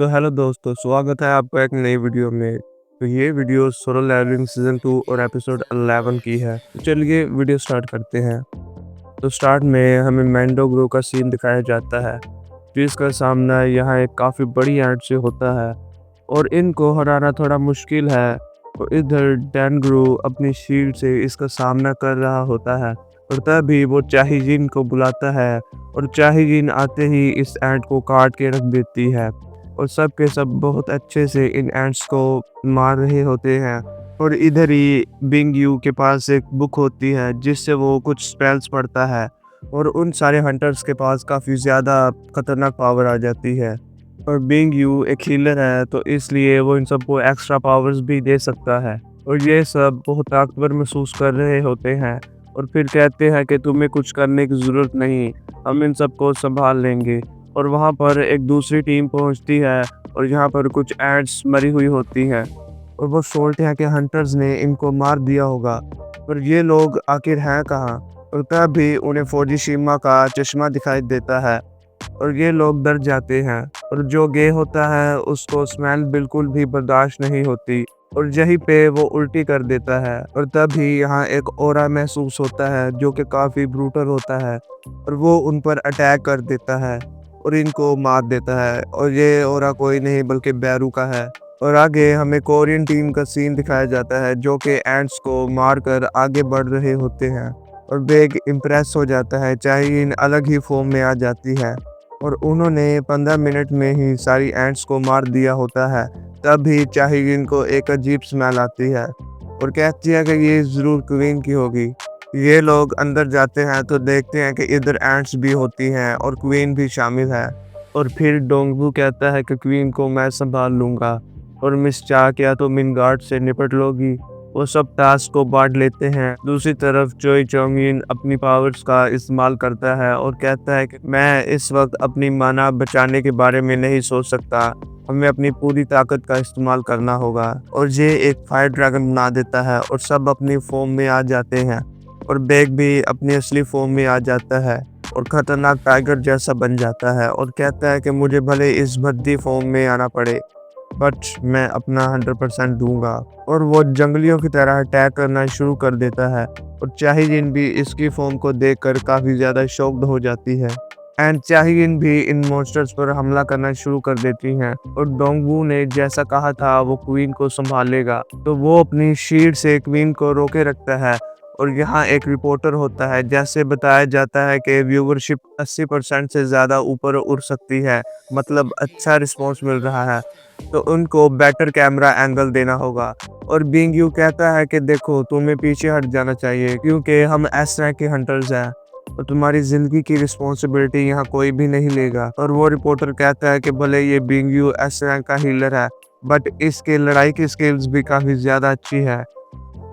तो हेलो दोस्तों, स्वागत है आपका एक नई वीडियो में। तो ये वीडियो सोलो लेवलिंग सीजन 2 और एपिसोड 11 की है। तो चलिए वीडियो स्टार्ट करते हैं। तो स्टार्ट में हमें मैंडो ग्रो का सीन दिखाया जाता है, जिसका सामना यहाँ एक काफ़ी बड़ी एंट से होता है और इनको हराना थोड़ा मुश्किल है। और इधर डैनग्रो अपनी शील्ड से इसका सामना कर रहा होता है और तभी वो चाहिजिन को बुलाता है और चाहिजिन आते ही इस एंट को काट के रख देती है और सब के सब बहुत अच्छे से इन एंट्स को मार रहे होते हैं। और इधर ही बिंग यू के पास एक बुक होती है जिससे वो कुछ स्पेल्स पढ़ता है और उन सारे हंटर्स के पास काफ़ी ज़्यादा खतरनाक पावर आ जाती है। और बिंग यू एक हीलर है तो इसलिए वो इन सबको एक्स्ट्रा पावर्स भी दे सकता है और ये सब बहुत ताकतवर महसूस कर रहे होते हैं और फिर कहते हैं कि तुम्हें कुछ करने की ज़रूरत नहीं, हम इन सबको संभाल लेंगे। और वहाँ पर एक दूसरी टीम पहुँचती है और यहाँ पर कुछ एंट्स मरी हुई होती हैं और वो सोचते हैं कि हंटर्स ने इनको मार दिया होगा, पर ये लोग आखिर हैं कहाँ। और तभी उन्हें फौजी शीमा का चश्मा दिखाई देता है और ये लोग डर जाते हैं और जो गे होता है उसको स्मेल बिल्कुल भी बर्दाश्त नहीं होती और यहीं पे वो उल्टी कर देता है। और तभी यहाँ एक ओरा महसूस होता है जो कि काफ़ी ब्रूटल होता है और वो उन पर अटैक कर देता है और इनको मार देता है। और ये ओरा कोई नहीं बल्कि बैरू का है। और आगे हमें कोरियन टीम का सीन दिखाया जाता है जो कि एंट्स को मारकर आगे बढ़ रहे होते हैं और बेग इम्प्रेस हो जाता है, चाहे इन अलग ही फॉर्म में आ जाती है और उन्होंने 15 मिनट में ही सारी एंट्स को मार दिया होता है। तभी चाहिए को एक अजीब स्मेल आती है और कहती है कि ये ज़रूर क्वीन की होगी। ये लोग अंदर जाते हैं तो देखते हैं कि इधर एंट्स भी होती हैं और क्वीन भी शामिल है। और फिर डोंगबू कहता है कि क्वीन को मैं संभाल लूँगा और मिस चा क्या तो मिनगार्ड से निपट लोगी। वो सब टास्क को बांट लेते हैं। दूसरी तरफ चोई चोंगिन अपनी पावर्स का इस्तेमाल करता है और कहता है कि मैं इस वक्त अपनी माना बचाने के बारे में नहीं सोच सकता, हमें अपनी पूरी ताकत का इस्तेमाल करना होगा। और ये एक फायर ड्रैगन बना देता है और सब अपनी फॉर्म में आ जाते हैं और बेग भी अपनी असली फॉर्म में आ जाता है और खतरनाक टाइगर जैसा बन जाता है और कहता है कि मुझे भले इस भद्दी फॉर्म में आना पड़े, बट मैं अपना 100% दूंगा। और वो जंगलियों की तरह अटैक करना शुरू कर देता है और चाहिजिन भी इसकी फॉर्म को देखकर काफ़ी ज़्यादा शॉक्ड हो जाती है एंड चाहिजिन भी इन मॉन्स्टर्स पर हमला करना शुरू कर देती हैं। और डोंगवू ने जैसा कहा था वो क्वीन को संभालेगा तो वो अपनी शील्ड से क्वीन को रोके रखता है। और यहाँ एक रिपोर्टर होता है, जैसे बताया जाता है कि व्यूवरशिप 80% से ज़्यादा ऊपर उड़ सकती है, मतलब अच्छा रिस्पॉन्स मिल रहा है, तो उनको बेटर कैमरा एंगल देना होगा। और बिंग यू कहता है कि देखो तुम्हें पीछे हट जाना चाहिए क्योंकि हम एस रैंक के हंटर्स हैं और तुम्हारी ज़िंदगी की रिस्पॉन्सिबिलिटी यहाँ कोई भी नहीं लेगा। और वो रिपोर्टर कहता है कि भले ये बिंग यू एस रैंक का हीलर है, बट इसके लड़ाई की स्किल्स भी काफ़ी ज़्यादा अच्छी है।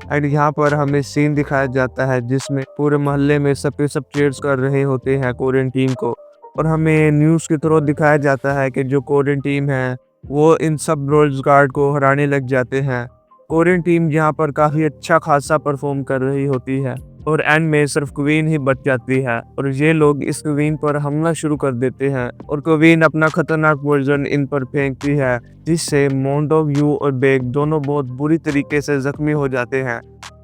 एंड यहाँ पर हमें सीन दिखाया जाता है जिसमें पूरे मोहल्ले में सब के सब चीयर्स कर रहे होते हैं कोरियन टीम को और हमें न्यूज़ के थ्रू दिखाया जाता है कि जो कोरियन टीम है वो इन सब रोल्स गार्ड को हराने लग जाते हैं। कोरियन टीम यहाँ पर काफ़ी अच्छा खासा परफॉर्म कर रही होती है और एंड में सिर्फ क्वीन ही बच जाती है और ये लोग इस क्वीन पर हमला शुरू कर देते हैं और क्वीन अपना खतरनाक वर्जन इन पर फेंकती है, जिससे मोंडो यू और बेग दोनों बहुत बुरी तरीके से जख्मी हो जाते हैं।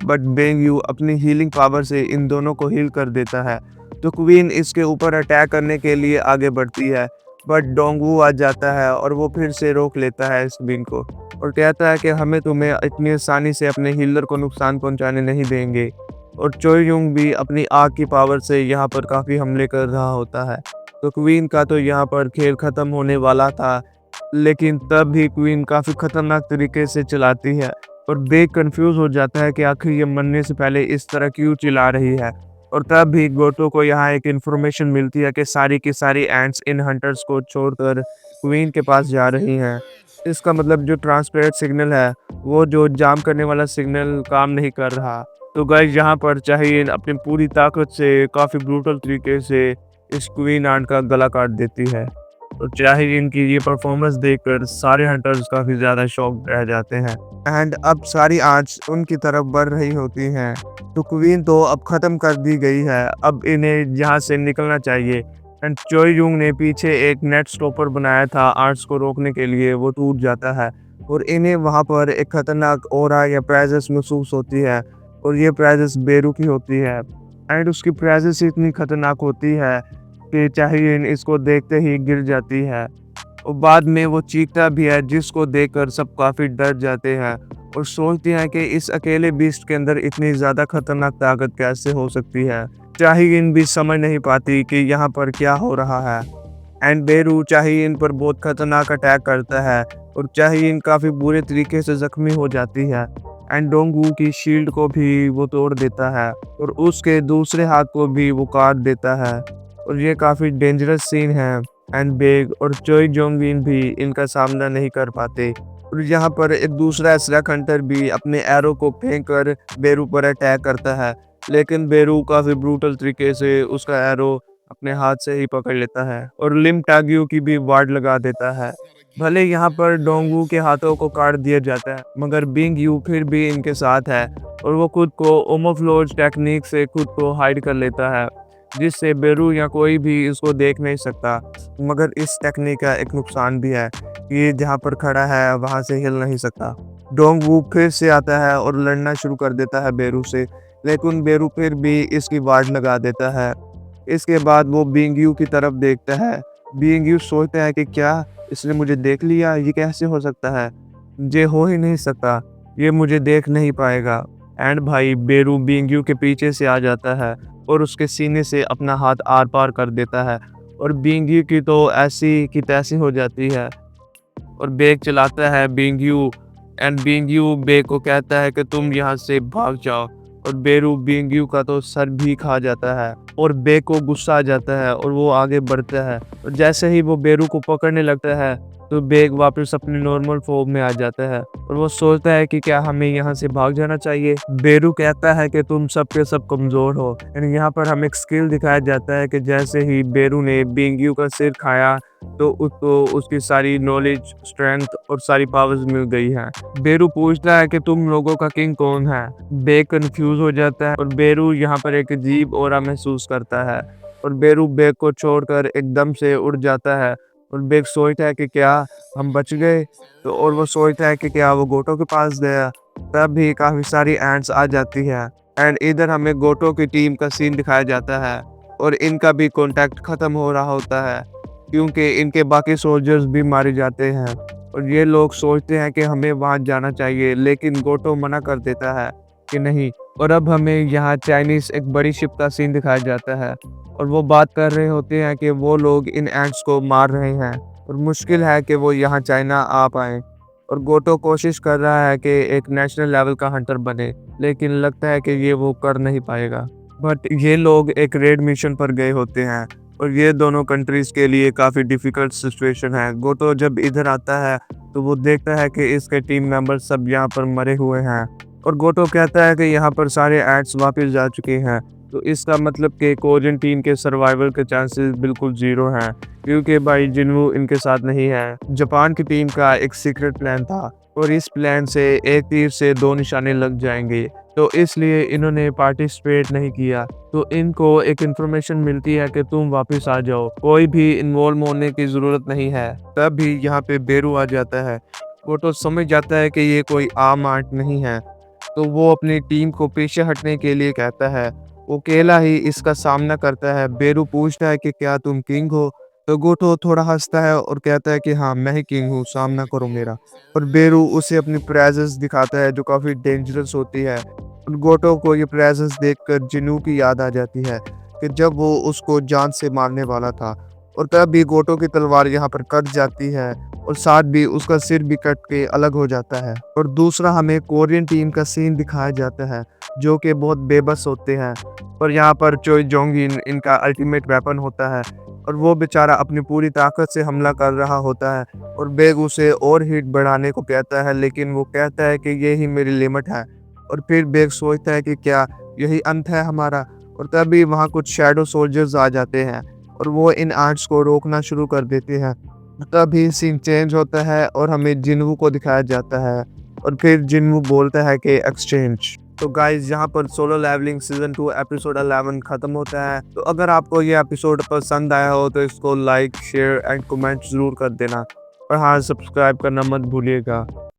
बट बेंग यू अपनी हीलिंग पावर से इन दोनों को हील कर देता है तो क्वीन इसके ऊपर अटैक करने के लिए आगे बढ़ती है, बट डोंगवू आ जाता है और वो फिर से रोक लेता है इस क्वीन को और कहता है कि हमें तुम्हें इतनी आसानी से अपने हीलर को नुकसान पहुंचाने नहीं देंगे। और चोई युंग भी अपनी आग की पावर से यहाँ पर काफ़ी हमले कर रहा होता है। तो क्वीन का तो यहाँ पर खेल ख़त्म होने वाला था, लेकिन तब भी क्वीन काफ़ी ख़तरनाक तरीके से चलाती है और बेग कंफ्यूज हो जाता है कि आखिर ये मरने से पहले इस तरह क्यों चिल्ला रही है। और तब भी गोटो को यहाँ एक इन्फॉर्मेशन मिलती है कि सारी की सारी एंट्स इन हंटर्स को छोड़कर क्वीन के पास जा रही हैं। इसका मतलब जो ट्रांसपेरेंट सिग्नल है वो जो जाम करने वाला सिग्नल काम नहीं कर रहा। तो गाइस यहाँ पर चाहिए अपनी पूरी ताकत से काफ़ी ब्रूटल तरीके से इस क्वीन आंट का गला काट देती है। तो चाहिए इनकी ये परफॉर्मेंस देखकर सारे हंटर्स काफ़ी ज़्यादा शॉक रह जाते हैं एंड अब सारी आंच उनकी तरफ बढ़ रही होती हैं। तो क्वीन तो अब ख़त्म कर दी गई है, अब इन्हें यहाँ से निकलना चाहिए एंड चोई जुंग ने पीछे एक नेट स्टॉपर बनाया था आर्ट्स को रोकने के लिए, वो टूट जाता है और इन्हें वहाँ पर एक खतरनाक ऑरा या प्रेजेंस महसूस होती है और ये प्रेजेंस बेरू की होती है। एंड उसकी प्रेजेंस इतनी खतरनाक होती है कि चाहिन इसको देखते ही गिर जाती है और बाद में वो चीखता भी है, जिसको देखकर सब काफ़ी डर जाते हैं और सोचते हैं कि इस अकेले बीस्ट के अंदर इतनी ज़्यादा खतरनाक ताकत कैसे हो सकती है। चाहिन भी समझ नहीं पाती कि यहाँ पर क्या हो रहा है। एंड बेरू चाहिन पर बहुत खतरनाक अटैक करता है और चाहिन काफ़ी बुरे तरीके से जख्मी हो जाती है एंड डोंगू की शील्ड को भी वो तोड़ देता है और उसके दूसरे हाथ को भी वो काट देता है और ये काफ़ी डेंजरस सीन है। एंड बेग और चोई जोंगविन भी इनका सामना नहीं कर पाते और यहाँ पर एक दूसरा एसराक हंटर भी अपने एरो को फेंक कर बेरू पर अटैक करता है, लेकिन बेरू काफ़ी ब्रूटल तरीके से उसका एरो अपने हाथ से ही पकड़ लेता है और लिम टाग्यू की भी वार्ड लगा देता है। भले यहाँ पर डोंगू के हाथों को काट दिया जाता है, मगर बिंग यू फिर भी इनके साथ है और वो खुद को ओमोफ्लोज टेक्निक से खुद को हाइड कर लेता है, जिससे बेरू या कोई भी इसको देख नहीं सकता। मगर इस टेक्निक का एक नुकसान भी है कि जहाँ पर खड़ा है वहाँ से हिल नहीं सकता। डोंगू फिर से आता है और लड़ना शुरू कर देता है बेरू से, लेकिन बेरू फिर भी इसकी वार्ड लगा देता है। इसके बाद वो बिंग यू की तरफ देखता है। बिंग यू सोचता है कि क्या इसने मुझे देख लिया, ये कैसे हो सकता है, ये हो ही नहीं सकता, ये मुझे देख नहीं पाएगा। एंड भाई बेरू बिंग यू के पीछे से आ जाता है और उसके सीने से अपना हाथ आर पार कर देता है और बिंग यू की तो ऐसी की तैसी हो जाती है और बेग चलाता है बिंग यू एंड बिंग यू बेग को कहता है कि तुम यहाँ से भाग जाओ और बेरू बिंग यू का तो सर भी खा जाता है और बेग को गुस्सा आ जाता है और वो आगे बढ़ता है और जैसे ही वो बेरू को पकड़ने लगता है तो बेग वापस अपने नॉर्मल फॉर्म में आ जाता है और वो सोचता है कि क्या हमें यहाँ से भाग जाना चाहिए। बेरू कहता है कि तुम सब के सब कमजोर हो। यानी यहाँ पर हमें एक स्किल दिखाया जाता है कि जैसे ही बेरू ने बिंग यू का सिर खाया तो उसको उसकी सारी नॉलेज, स्ट्रेंथ और सारी पावर्स मिल गई हैं। बेरू पूछता है कि तुम लोगों का किंग कौन है। बेग कंफ्यूज हो जाता है और बेरू यहाँ पर एक अजीब ऑरा महसूस करता है और बेरू बेग को छोड़कर एकदम से उड़ जाता है और बेग सोचता है कि क्या हम बच गए, तो और वो सोचता है कि क्या वो गोटो के पास गया। तब भी काफ़ी सारी एंट्स आ जाती है एंड इधर हमें गोटो की टीम का सीन दिखाया जाता है और इनका भी कॉन्टैक्ट ख़त्म हो रहा होता है क्योंकि इनके बाकी सोल्जर्स भी मारे जाते हैं और ये लोग सोचते हैं कि हमें वहाँ जाना चाहिए, लेकिन गोटो मना कर देता है कि नहीं। और अब हमें यहाँ चाइनीज़ एक बड़ी शिप का सीन दिखाया जाता है और वो बात कर रहे होते हैं कि वो लोग इन एंट्स को मार रहे हैं और मुश्किल है कि वो यहाँ चाइना आ पाए और गोटो कोशिश कर रहा है कि एक नेशनल लेवल का हंटर बने, लेकिन लगता है कि ये वो कर नहीं पाएगा। बट ये लोग एक रेड मिशन पर गए होते हैं और ये दोनों कंट्रीज के लिए काफ़ी डिफ़िकल्ट सिचुएशन है। गोटो जब इधर आता है तो वो देखता है कि इसके टीम मेंबर सब यहाँ पर मरे हुए हैं और गोटो कहता है कि यहाँ पर सारे एड्स वापस जा चुके हैं, तो इसका मतलब कि कोरियन टीम के सर्वाइवल के चांसेस बिल्कुल ज़ीरो हैं क्योंकि भाई जिन्वू इनके साथ नहीं है। जापान की टीम का एक सीक्रेट प्लान था और इस प्लान से एक तीर से दो निशाने लग जाएंगे, तो इसलिए इन्होंने पार्टिसिपेट नहीं किया। तो इनको एक इन्फॉर्मेशन मिलती है कि तुम वापस आ जाओ, कोई भी इन्वॉल्व होने की ज़रूरत नहीं है। तब भी यहाँ पे बेरू आ जाता है। गोटो समझ जाता है कि ये कोई आम आर्ट नहीं है, तो वो अपनी टीम को पीछे हटने के लिए कहता है। वो अकेला ही इसका सामना करता है। बेरू पूछता है कि क्या तुम किंग हो, तो गोटो थोड़ा हंसता है और कहता है कि हाँ मैं ही किंग हूँ, सामना करो मेरा। और बेरू उसे अपनी प्रेजेंस दिखाता है जो काफ़ी डेंजरस होती है और गोटो को ये प्रेजेंस देखकर जिन्नू की याद आ जाती है कि जब वो उसको जान से मारने वाला था और तब भी गोटो की तलवार यहाँ पर कट जाती है और साथ भी उसका सिर भी कट के अलग हो जाता है। और दूसरा हमें कोरियन टीम का सीन दिखाया जाता है जो कि बहुत बेबस होते हैं और यहाँ पर चोई जोंगिन इनका अल्टीमेट वेपन होता है और वो बेचारा अपनी पूरी ताकत से हमला कर रहा होता है और बेग उसे और हीट बढ़ाने को कहता है, लेकिन वो कहता है कि ये ही मेरी लिमिट है। और फिर बेग सोचता है कि क्या यही अंत है हमारा, और तभी वहाँ कुछ शैडो सोल्जर्स आ जाते हैं और वो इन आर्ट्स को रोकना शुरू कर देते हैं। तभी सीन चेंज होता है और हमें जिन्वू को दिखाया जाता है और फिर जिन्वू बोलता है कि एक्सचेंज। तो गाइज यहाँ पर सोलो लेवलिंग सीजन 2 एपिसोड 11 खत्म होता है। तो अगर आपको ये एपिसोड पसंद आया हो तो इसको लाइक शेयर एंड कमेंट जरूर कर देना और हाँ सब्सक्राइब करना मत भूलिएगा।